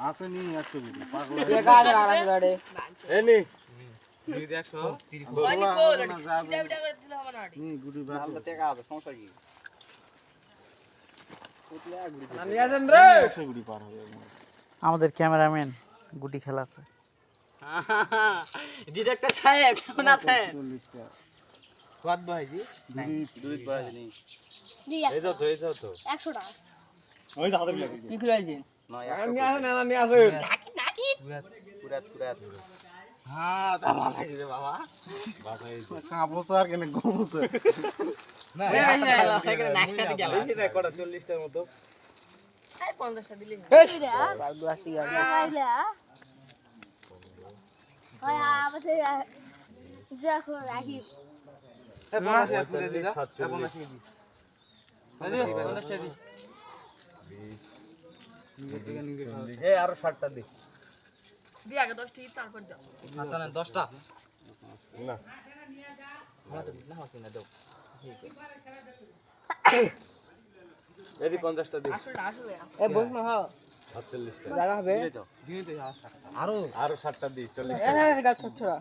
আসেনি 100 গুটি পাগল টাকা আছে আরাম গাড়ি এই নি দুই 130 বলা হবে না যাবে চিটা করে দিলে হবে না আড়ি নি গুটি ভাগ আমরা টাকা আছে সমস্যা কি নানি আছেন রে 100 গুটি পার হবে আমাদের ক্যামেরাম্যান গুটি খেলাছে ডিরেক্টর সাহেব কেমন আছেন 40 টাকা কত ভাইজি দুই পাঁচ নি জি এই তো 100 টাকা ওই তো হাতের লাগে কি খেলাইছেন না আমি আসেন নানি আসেন নাকি পুরাত হ্যাঁ তা ভালো লাগে রে বাবা কাপড় কেন ঘুমুতে না এখানে নাইটাতে গেল এই যে কটা 40 টার মতো এই 50 টা দিলি বাগদু আসি গাড়ি আইলা ওই আমাদের দেখো রাখি এ বোনাস করে দিদা 47 বোনাস দি আরে বোনাস দি এই আরো 60 টা দি দি আগে 10 টি তারপর দাও আচ্ছা না 10টা না না হচ্ছে না দাও এই 50 টা দি আসলে এ বস না হও 48 টা জায়গা হবে দিনে তো আরো আরো 60 টা দি 40 এ না গাছ ছোটরা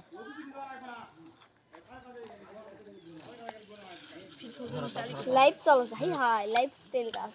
লাইভ চলছে হাই হাই লাইভ তেল গাছ